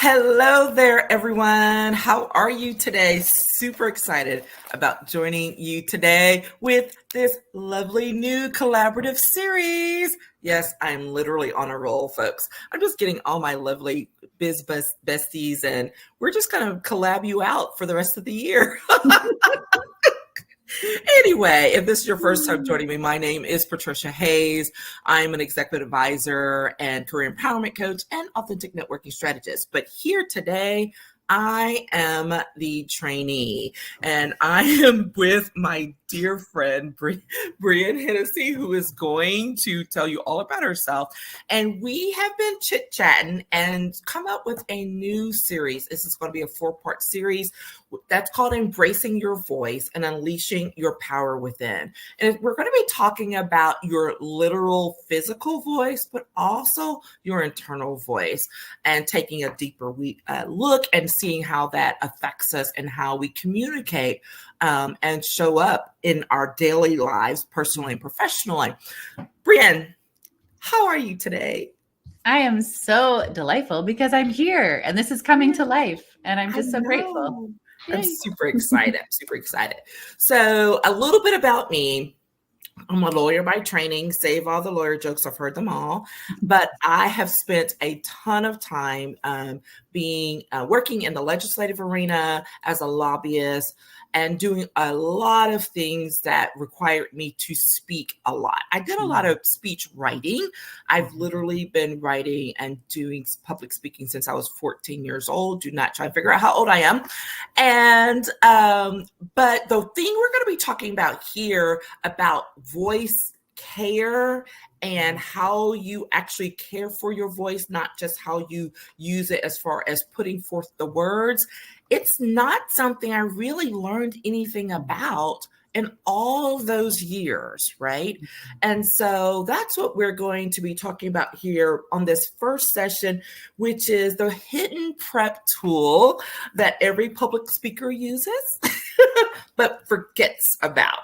Hello there, everyone. How are you today? Super excited about joining you today with this lovely new collaborative series. Yes, I'm literally on a roll, folks. I'm just getting all my lovely besties, and we're just going to collab you out for the rest of the year. Anyway, if this is your first time joining me, my name is Patricia Hayes. I'm an executive advisor and career empowerment coach and authentic networking strategist. But here today, I am the trainee, and I am with my dear friend, Brienne Hennessy, who is going to tell you all about herself. And we have been chit-chatting and come up with a new series. This is going to be a 4-part series that's called Embracing Your Voice and Unleashing Your Power Within. And we're going to be talking about your literal physical voice, but also your internal voice, and taking a deeper look and seeing how that affects us and how we communicate and show up in our daily lives, personally and professionally. Brienne, how are you today? I am so delightful because I'm here and this is coming to life, and I'm just so grateful. I'm super excited. I'm super excited. So a little bit about me. I'm a lawyer by training. Save all the lawyer jokes. I've heard them all. But I have spent a ton of time working in the legislative arena as a lobbyist and doing a lot of things that required me to speak a lot. I did a lot of speech writing. I've literally been writing and doing public speaking since I was 14 years old. Do not try to figure out how old I am. And but the thing we're going to be talking about here about voice care and how you actually care for your voice, not just how you use it as far as putting forth the words. It's not something I really learned anything about in all those years, right? And so that's what we're going to be talking about here on this first session, which is the hidden prep tool that every public speaker uses, but forgets about.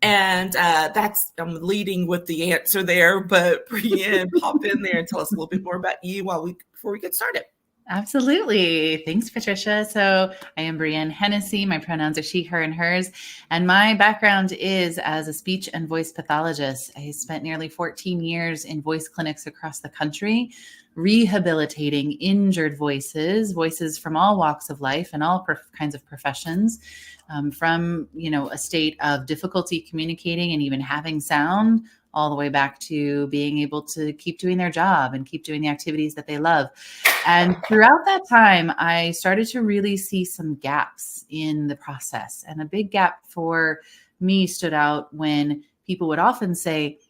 And I'm leading with the answer there, but Brienne, pop in there and tell us a little bit more about you before we get started. Absolutely. Thanks, Patricia. So I am Brienne Hennessy. My pronouns are she, her, and hers. And my background is as a speech and voice pathologist. I spent nearly 14 years in voice clinics across the country, rehabilitating injured voices from all walks of life and all kinds of professions, from, a state of difficulty communicating and even having sound, all the way back to being able to keep doing their job and keep doing the activities that they love. And throughout that time, I started to really see some gaps in the process. And a big gap for me stood out when people would often say,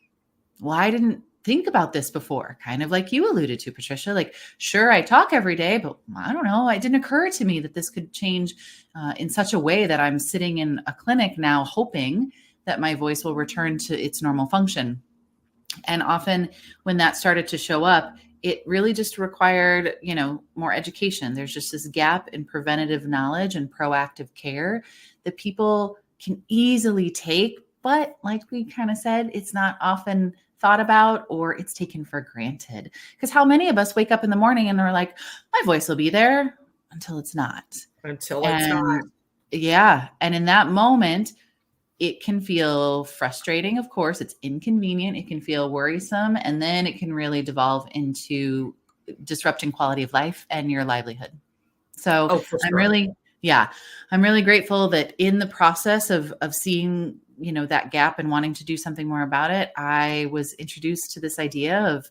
well, I didn't think about this before, kind of like you alluded to, Patricia. Like, sure, I talk every day, but I don't know. It didn't occur to me that this could change in such a way that I'm sitting in a clinic now hoping that my voice will return to its normal function. And often when that started to show up, it really just required, more education. There's just this gap in preventative knowledge and proactive care that people can easily take. But like we kind of said, it's not often thought about, or it's taken for granted. Because how many of us wake up in the morning and they're like, my voice will be there until it's not. Yeah. And in that moment, it can feel frustrating. Of course, it's inconvenient. It can feel worrisome. And then it can really devolve into disrupting quality of life and your livelihood. So I'm really grateful that in the process of seeing, that gap and wanting to do something more about it, I was introduced to this idea of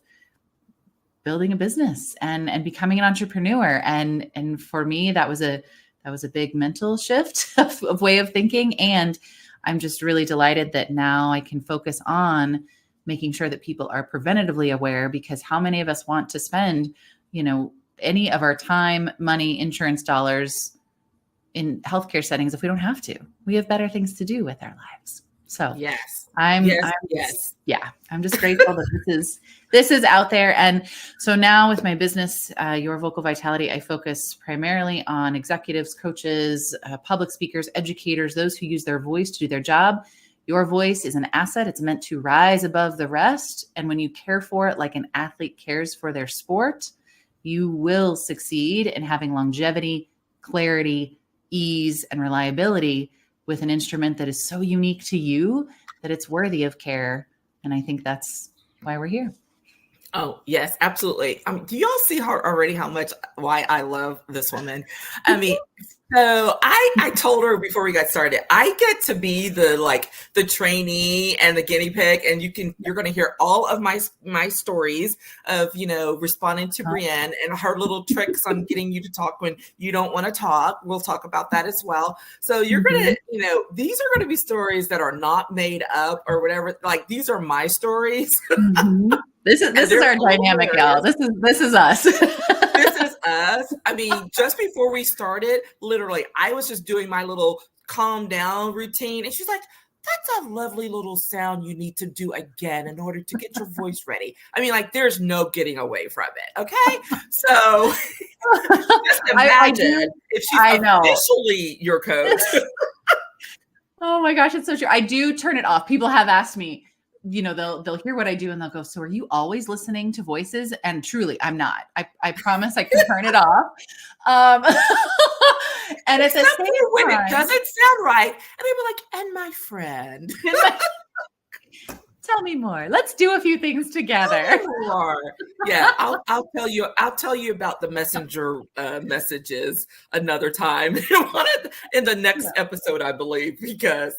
building a business and becoming an entrepreneur. And for me, that was a big mental shift of way of thinking. And I'm just really delighted that now I can focus on making sure that people are preventatively aware, because how many of us want to spend, any of our time, money, insurance dollars in healthcare settings if we don't have to? We have better things to do with our lives. So yes, I'm just grateful that this is out there. And so now with my business, Your Vocal Vitality, I focus primarily on executives, coaches, public speakers, educators, those who use their voice to do their job. Your voice is an asset. It's meant to rise above the rest. And when you care for it like an athlete cares for their sport, you will succeed in having longevity, clarity, ease, and reliability with an instrument that is so unique to you that it's worthy of care. And I think that's why we're here. Oh, yes, absolutely. Do y'all see why I love this woman? I mean, so I told her before we got started, I get to be the trainee and the guinea pig, and you're going to hear all of my stories of, responding to Brienne and her little tricks on getting you to talk when you don't want to talk. We'll talk about that as well. So you're going to, these are going to be stories that are not made up or whatever. Like, these are my stories. Mm-hmm. This is our dynamic, y'all. This is us. This is us. I mean, just before we started, literally, I was just doing my little calm down routine. And she's like, that's a lovely little sound you need to do again in order to get your voice ready. I mean, there's no getting away from it. Okay. So just imagine if she's officially your coach. Oh my gosh, it's so true. I do turn it off. People have asked me, they'll hear what I do and they'll go, so are you always listening to voices? And truly, I'm not. I promise I can turn it off. And at the same time, when it doesn't sound right, and I'd be like, and my friend. Tell me more. Let's do a few things together. Yeah, I'll tell you about the messenger messages another time in the next episode, I believe, because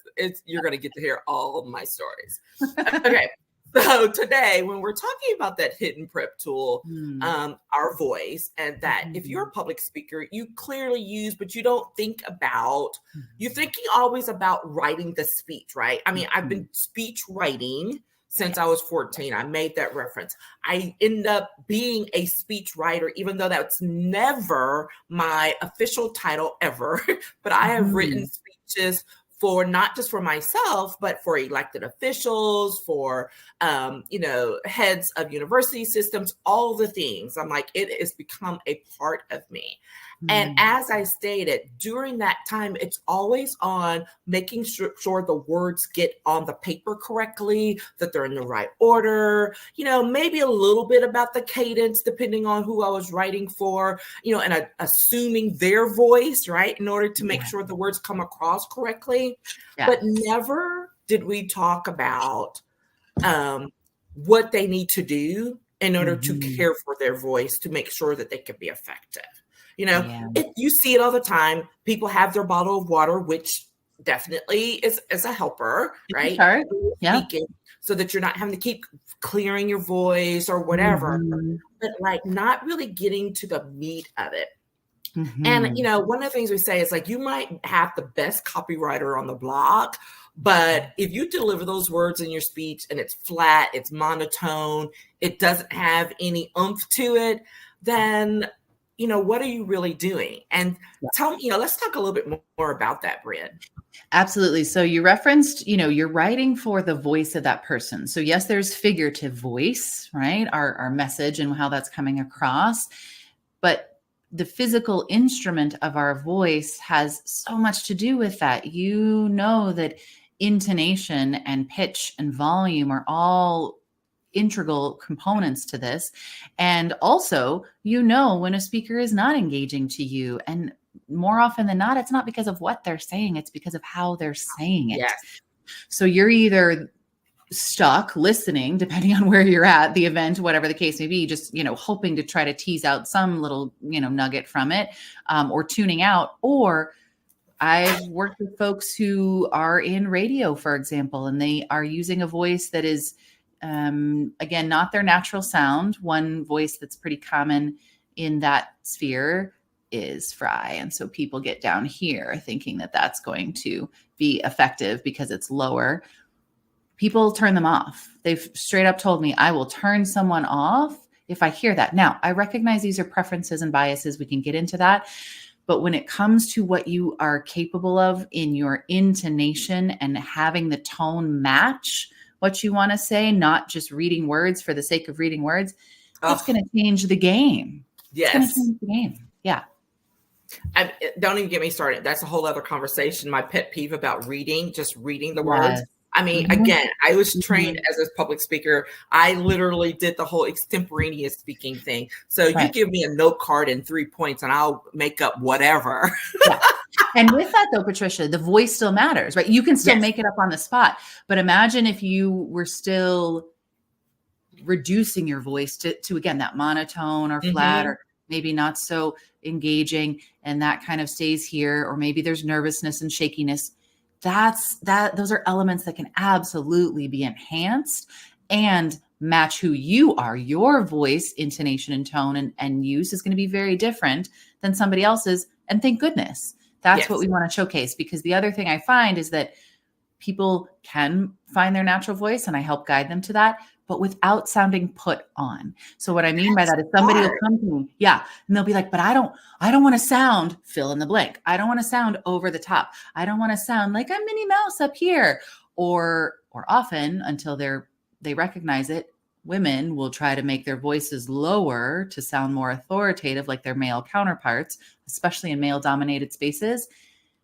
you're going to get to hear all of my stories. Okay. So today, when we're talking about that hidden prep tool, our voice, and that if you're a public speaker, you clearly use, but you don't think about, you're thinking always about writing the speech, right? I mean, I've been speech writing since I was 14. I made that reference. I end up being a speech writer, even though that's never my official title ever, but I have written speeches for not just for myself, but for elected officials, for, heads of university systems, all the things. I'm like, it has become a part of me. And as I stated, during that time, it's always on making sure the words get on the paper correctly, that they're in the right order, maybe a little bit about the cadence, depending on who I was writing for, and assuming their voice, right, in order to make sure the words come across correctly. Yes. But never did we talk about what they need to do in order to care for their voice, to make sure that they can be effective. You see it all the time. People have their bottle of water, which definitely is a helper, right? Yeah. Speaking, so that you're not having to keep clearing your voice or whatever, but not really getting to the meat of it. And, one of the things we say is you might have the best copywriter on the block, but if you deliver those words in your speech and it's flat, it's monotone, it doesn't have any oomph to it, then what are you really doing? And tell me, let's talk a little bit more about that, Brienne. Absolutely. So you referenced, you're writing for the voice of that person. So yes, there's figurative voice, right? Our message and how that's coming across. But the physical instrument of our voice has so much to do with that. That intonation and pitch and volume are all integral components to this. And also, when a speaker is not engaging to you, and more often than not, it's not because of what they're saying, it's because of how they're saying it. Yes. So you're either stuck listening, depending on where you're at, the event, whatever the case may be, just, hoping to try to tease out some little, nugget from it, or tuning out. Or I've worked with folks who are in radio, for example, and they are using a voice that is, again, not their natural sound. One voice that's pretty common in that sphere is Fry. And so people get down here thinking that that's going to be effective because it's lower. People turn them off. They've straight up told me, I will turn someone off if I hear that. Now, I recognize these are preferences and biases. We can get into that. But when it comes to what you are capable of in your intonation and having the tone match what you want to say, not just reading words for the sake of reading words, it's going to change the game. Yes. It's going to change the game. Yeah. Don't even get me started. That's a whole other conversation. My pet peeve about reading, just reading the words. I mean, again, I was trained as a public speaker. I literally did the whole extemporaneous speaking thing. So you give me a note card and 3 points and I'll make up whatever. Yeah. And with that though, Patricia, the voice still matters, right? You can still make it up on the spot, but imagine if you were still reducing your voice to again, that monotone or flat or maybe not so engaging, and that kind of stays here, or maybe there's nervousness and shakiness. Those are elements that can absolutely be enhanced and match who you are. Your voice, intonation, and tone and use is going to be very different than somebody else's. And thank goodness. That's what we want to showcase, because the other thing I find is that people can find their natural voice, and I help guide them to that, but without sounding put on. So what I mean by that is somebody will come to me, and they'll be like, but I don't want to sound fill in the blank. I don't want to sound over the top. I don't want to sound like I'm Minnie Mouse up here. Or often, until they recognize it, women will try to make their voices lower to sound more authoritative, like their male counterparts, especially in male-dominated spaces.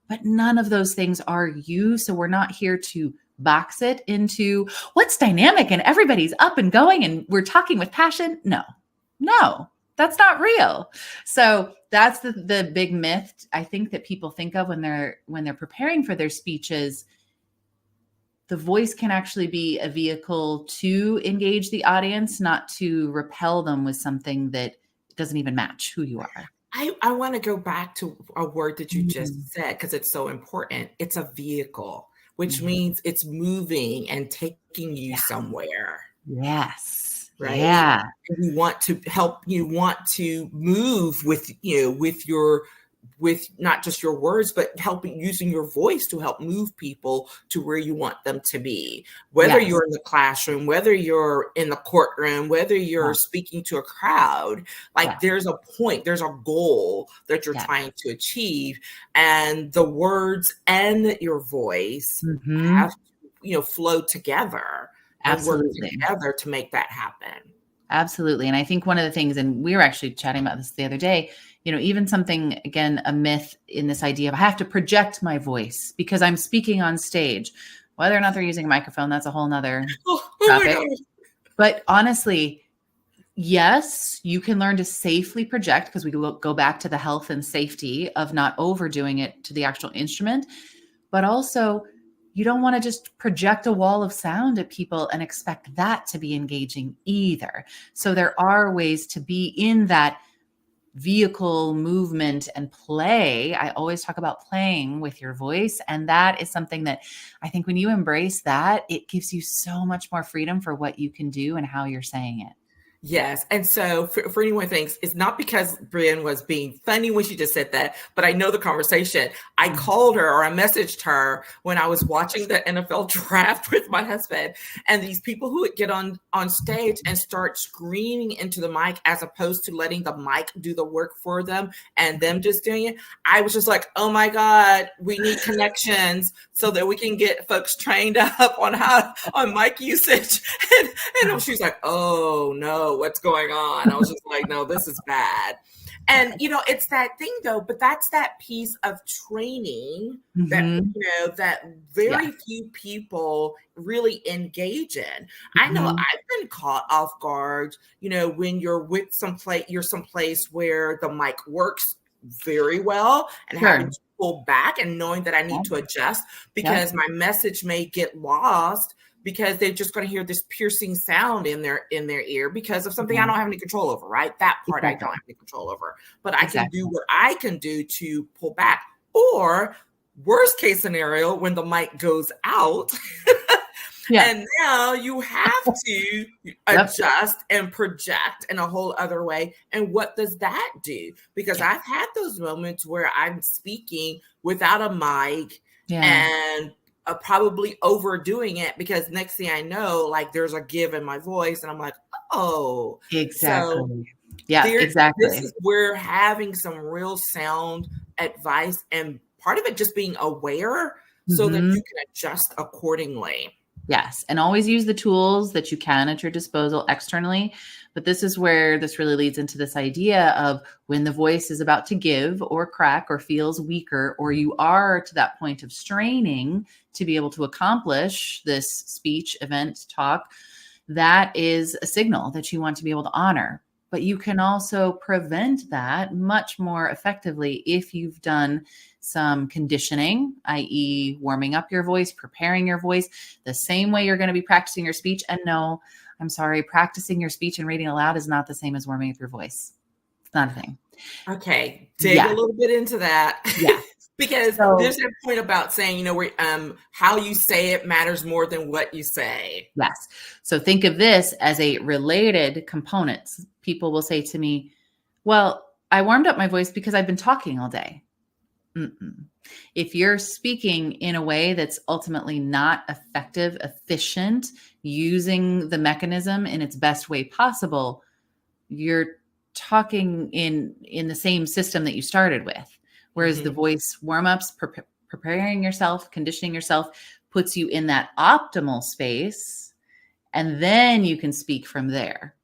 But none of those things are you. So we're not here to box it into what's dynamic and everybody's up and going and we're talking with passion. No, that's not real. So that's the big myth I think that people think of when they're preparing for their speeches. The voice can actually be a vehicle to engage the audience, not to repel them with something that doesn't even match who you are. I want to go back to a word that you just said, because it's so important. It's a vehicle, which means it's moving and taking you somewhere. Yes. Right. Yeah. And you want to help, you want to move with not just your words, but using your voice to help move people to where you want them to be. Whether you're in the classroom, whether you're in the courtroom, whether you're speaking to a crowd, there's a point, there's a goal that you're trying to achieve. And the words and your voice have to, flow together and work together to make that happen. Absolutely. And I think one of the things, and we were actually chatting about this the other day, even something, again, a myth in this idea of I have to project my voice because I'm speaking on stage. Whether or not they're using a microphone, that's a whole nother topic. But honestly, yes, you can learn to safely project, because we go back to the health and safety of not overdoing it to the actual instrument. But also, you don't want to just project a wall of sound at people and expect that to be engaging either. So there are ways to be in that vehicle movement and play. I always talk about playing with your voice. And that is something that I think when you embrace that, it gives you so much more freedom for what you can do and how you're saying it. Yes. And so for anyone who thinks, it's not because Brienne was being funny when she just said that, but I know the conversation. I called her, or I messaged her when I was watching the NFL draft with my husband, and these people who would get on stage and start screaming into the mic as opposed to letting the mic do the work for them and them just doing it. I was just like, oh my God, we need connections so that we can get folks trained up on mic usage. And she was like, oh no, what's going on? I was just like, no, this is bad. And, it's that thing though, but that's that piece of training that, that very few people really engage in. I know I've been caught off guard, when you're you're someplace where the mic works very well and having to pull back and knowing that I need to adjust because my message may get lost, because they're just going to hear this piercing sound in their ear because of something I don't have any control over, right? That part I don't have any control over, but I can do what I can do to pull back. Or worst case scenario, when the mic goes out and now you have to adjust and project in a whole other way. And what does that do? Because I've had those moments where I'm speaking without a mic and probably overdoing it, because next thing I know, there's a give in my voice and I'm like, oh, exactly. So exactly. This is where having some real sound advice and part of it just being aware so that you can adjust accordingly. Yes. And always use the tools that you can at your disposal externally. But this is where this really leads into this idea of when the voice is about to give or crack or feels weaker, or you are to that point of straining to be able to accomplish this speech, event, talk, that is a signal that you want to be able to honor. But you can also prevent that much more effectively if you've done some conditioning, i.e., warming up your voice, preparing your voice, the same way you're going to be practicing your speech. And no, I'm sorry, practicing your speech and reading aloud is not the same as warming up your voice. It's not a thing. Okay, dig a little bit into that. Yeah. Because there's that point about saying, how you say it matters more than what you say. Yes. So think of this as a related component. People will say to me, well, I warmed up my voice because I've been talking all day. Mm-mm. If you're speaking in a way that's ultimately not effective, efficient, using the mechanism in its best way possible, you're talking in the same system that you started with. Whereas the voice warm-ups, preparing yourself, conditioning yourself, puts you in that optimal space, and then you can speak from there.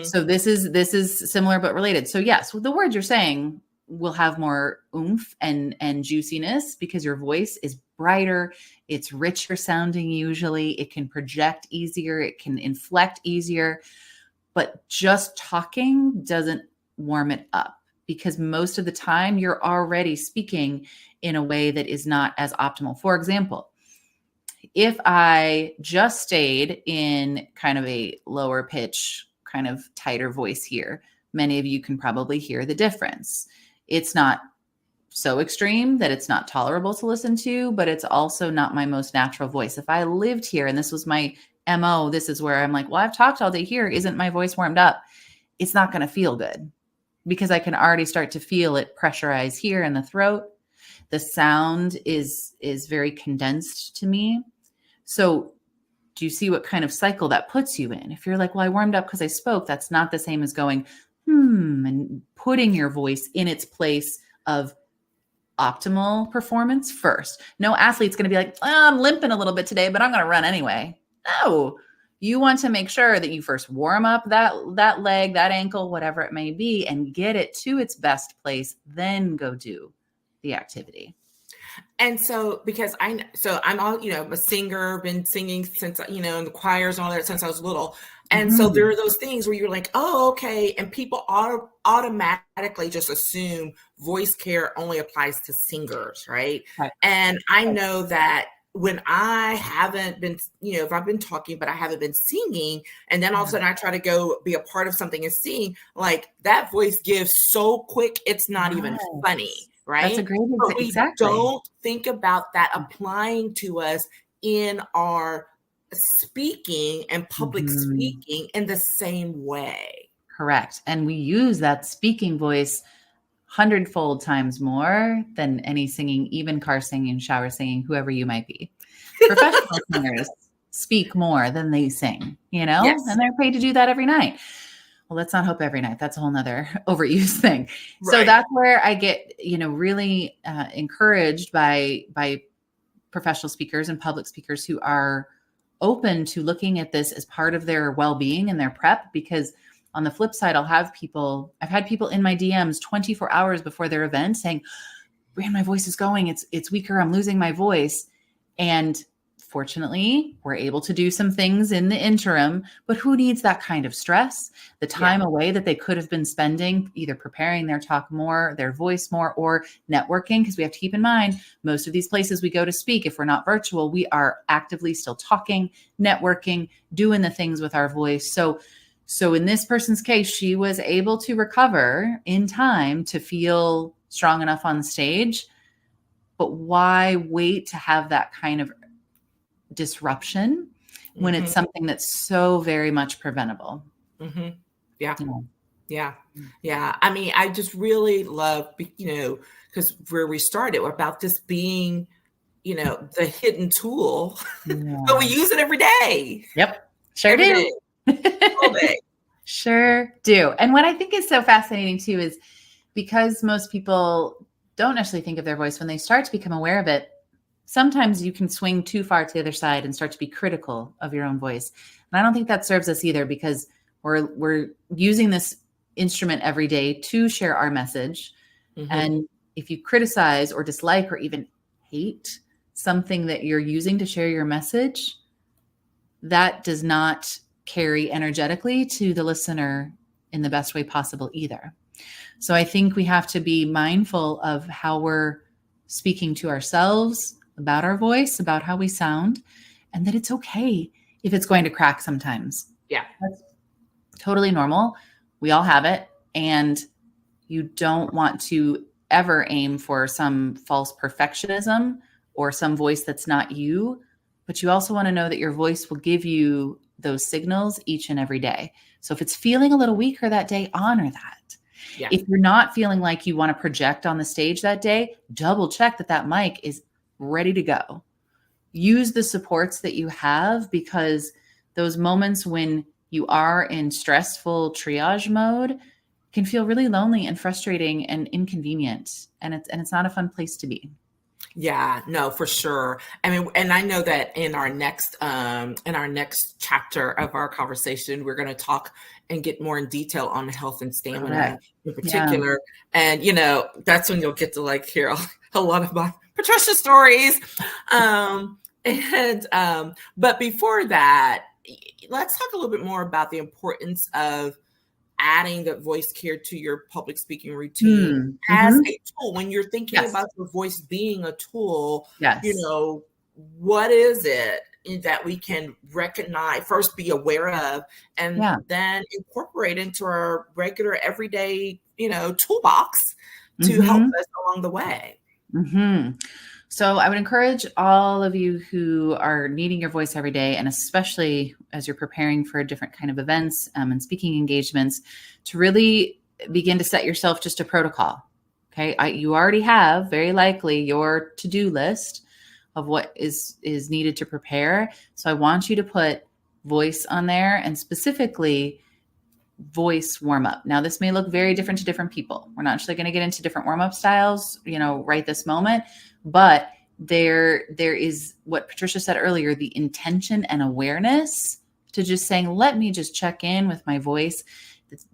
So this is similar but related. So yes, the words you're saying will have more oomph and juiciness because your voice is brighter, it's richer sounding usually, it can project easier, it can inflect easier, but just talking doesn't warm it up because most of the time you're already speaking in a way that is not as optimal. For example, if I just stayed in kind of a lower pitch, kind of tighter voice here, many of you can probably hear the difference. It's not so extreme that it's not tolerable to listen to, but it's also not my most natural voice. If I lived here and this was my MO, this is where I'm like, well, I've talked all day here. Isn't my voice warmed up? It's not going to feel good because I can already start to feel it pressurize here in the throat. The sound is very condensed to me. So do you see what kind of cycle that puts you in? If you're like, well, I warmed up because I spoke, that's not the same as going, and putting your voice in its place of optimal performance first. No athlete's going to be like, I'm limping a little bit today, but I'm going to run anyway. No, you want to make sure that you first warm up that leg, that ankle, whatever it may be, and get it to its best place, then go do the activity. And so, because I'm all, I'm a singer, been singing since, in the choirs and all that since I was little. And so there are those things where you're like, oh, okay. And people automatically just assume voice care only applies to singers, right? And I know that when I haven't been, if I've been talking, but I haven't been singing, and then all of a sudden I try to go be a part of something and sing, like that voice gives so quick, it's not even funny. Right. That's a great example. But we don't think about that applying to us in our speaking and public speaking in the same way. Correct. And we use that speaking voice 100-fold times more than any singing, even car singing, shower singing, whoever you might be. Professional singers speak more than they sing, Yes. And they're paid to do that every night. Well, let's not hope every night. That's a whole nother overuse thing. Right. So that's where I get, really encouraged by professional speakers and public speakers who are open to looking at this as part of their well-being and their prep. Because on the flip side, I've had people in my DMs 24 hours before their event saying, Brienne, my voice is going. It's weaker. I'm losing my voice. And fortunately, we're able to do some things in the interim, but who needs that kind of stress? The time away that they could have been spending either preparing their talk more, their voice more, or networking, because we have to keep in mind, most of these places we go to speak, if we're not virtual, we are actively still talking, networking, doing the things with our voice. So in this person's case, she was able to recover in time to feel strong enough on stage, but why wait to have that kind of disruption when it's something that's so very much preventable? Yeah. I mean, I just really love, because where we started about this being, the hidden tool, but we use it every day. Yep. Sure every do. Day. All day. Sure do. And what I think is so fascinating too is because most people don't necessarily think of their voice when they start to become aware of it, sometimes you can swing too far to the other side and start to be critical of your own voice. And I don't think that serves us either, because we're using this instrument every day to share our message. Mm-hmm. And if you criticize or dislike or even hate something that you're using to share your message, that does not carry energetically to the listener in the best way possible either. So I think we have to be mindful of how we're speaking to ourselves, about our voice, about how we sound, and that it's okay if it's going to crack sometimes. Yeah. That's totally normal. We all have it. And you don't want to ever aim for some false perfectionism or some voice that's not you, but you also want to know that your voice will give you those signals each and every day. So if it's feeling a little weaker that day, honor that. Yeah. If you're not feeling like you want to project on the stage that day, double check that mic is ready to go. Use the supports that you have, because those moments when you are in stressful triage mode can feel really lonely and frustrating and inconvenient. And it's not a fun place to be. Yeah, no, for sure. I mean, and I know that in our next chapter of our conversation, we're going to talk and get more in detail on health and stamina in particular. Yeah. And, that's when you'll get to hear a lot of my Patricia stories. But before that, let's talk a little bit more about the importance of adding the voice care to your public speaking routine as a tool. When you're thinking about your voice being a tool, what is it that we can recognize, first be aware of, and then incorporate into our regular everyday, toolbox to help us along the way? Mm-hmm. So I would encourage all of you who are needing your voice every day, and especially as you're preparing for different kind of events and speaking engagements, to really begin to set yourself just a protocol. Okay. You already have very likely your to-do list of what is needed to prepare. So I want you to put voice on there, and specifically voice warm up. Now, this may look very different to different people. We're not actually going to get into different warm up styles, right this moment. But there is what Patricia said earlier, the intention and awareness to just saying, let me just check in with my voice.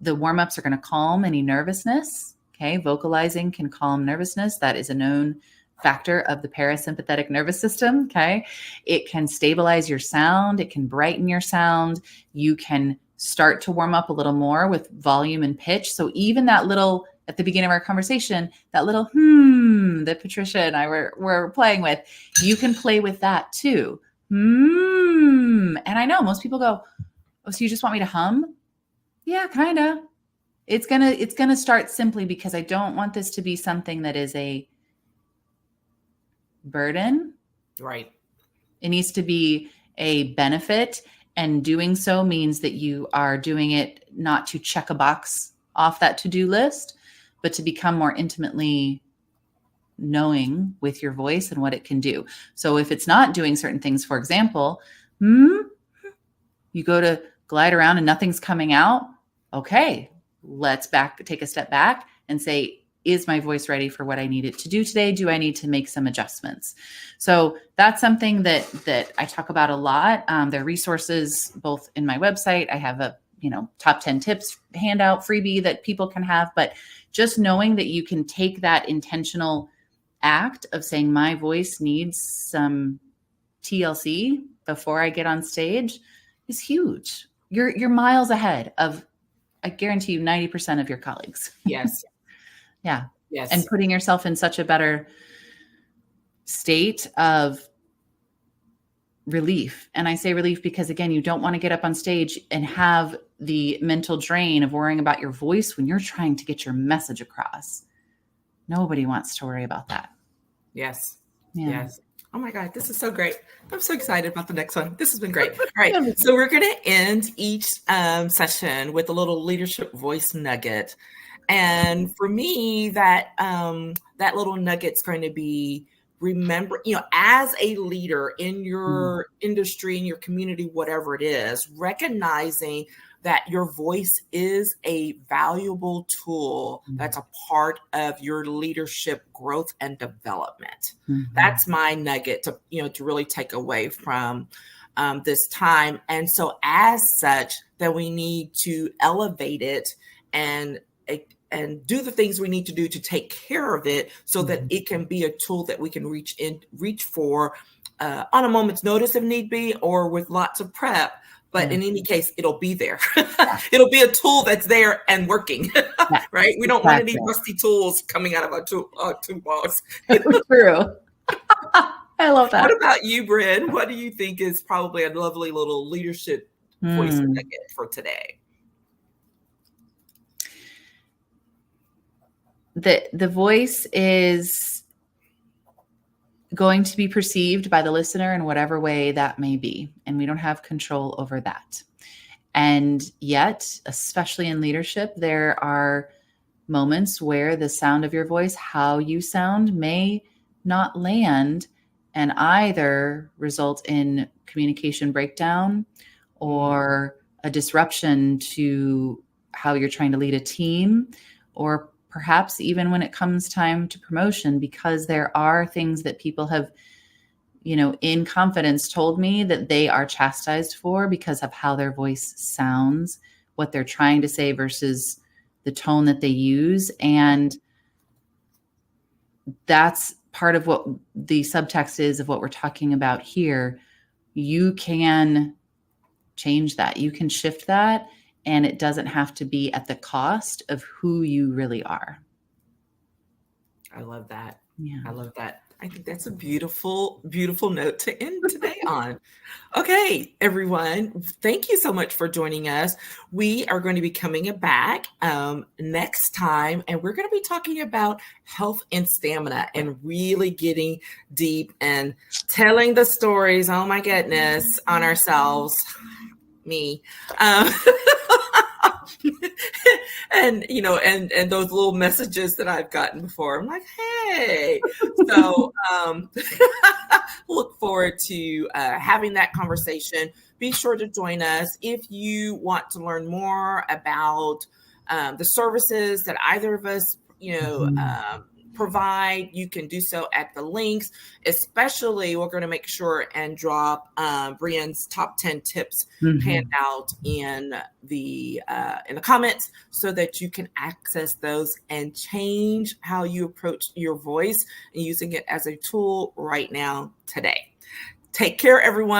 The warm-ups are going to calm any nervousness. Okay. Vocalizing can calm nervousness. That is a known factor of the parasympathetic nervous system. Okay. It can stabilize your sound. It can brighten your sound. You can start to warm up a little more with volume and pitch. So even that little, at the beginning of our conversation, that little that Patricia and I were playing with, you can play with that too. And I know most people go, oh, so you just want me to hum? Yeah, kind of. It's gonna start simply because I don't want this to be something that is a burden. Right. It needs to be a benefit. And doing so means that you are doing it not to check a box off that to-do list, but to become more intimately knowing with your voice and what it can do. So if it's not doing certain things, for example, you go to glide around and nothing's coming out. Okay, let's take a step back and say, is my voice ready for what I need it to do today? Do I need to make some adjustments? So that's something that I talk about a lot. There are resources both in my website. I have a top 10 tips handout freebie that people can have, but just knowing that you can take that intentional act of saying my voice needs some TLC before I get on stage is huge. You're miles ahead of, I guarantee you, 90% of your colleagues. Yes. Yeah. Yes. And putting yourself in such a better state of relief. And I say relief because, again, you don't want to get up on stage and have the mental drain of worrying about your voice when you're trying to get your message across. Nobody wants to worry about that. Yes. Yeah. Yes. Oh my God, this is so great. I'm so excited about the next one. This has been great. All right. So we're going to end each session with a little leadership voice nugget. And for me, that little nugget's going to be, remember, as a leader in your industry, in your community, whatever it is, recognizing that your voice is a valuable tool that's a part of your leadership growth and development. That's my nugget to, to really take away from this time. And so as such, that we need to elevate it and do the things we need to do to take care of it so that it can be a tool that we can reach for on a moment's notice if need be, or with lots of prep. But in any case, it'll be there. It'll be a tool that's there and working, right? We don't want any rusty tools coming out of our toolbox. True. I love that. What about you, Brienne? What do you think is probably a lovely little leadership voice nugget for today? The voice is going to be perceived by the listener in whatever way that may be, and we don't have control over that. And yet, especially in leadership, there are moments where the sound of your voice, how you sound, may not land and either result in communication breakdown or a disruption to how you're trying to lead a team, or perhaps even when it comes time to promotion, because there are things that people have, in confidence told me that they are chastised for because of how their voice sounds, what they're trying to say versus the tone that they use. And that's part of what the subtext is of what we're talking about here. You can change that. You can shift that. And it doesn't have to be at the cost of who you really are. I love that. Yeah. I love that. I think that's a beautiful, beautiful note to end today on. Okay, everyone. Thank you so much for joining us. We are going to be coming back next time, and we're going to be talking about health and stamina and really getting deep and telling the stories, oh my goodness, on ourselves. Me. And and those little messages that I've gotten before, I'm like, hey. So look forward to having that conversation. Be sure to join us if you want to learn more about the services that either of us provide. You can do so at the links. Especially, we're going to make sure and drop Brienne's top 10 tips handout in the comments so that you can access those and change how you approach your voice and using it as a tool right now today. Take care, everyone.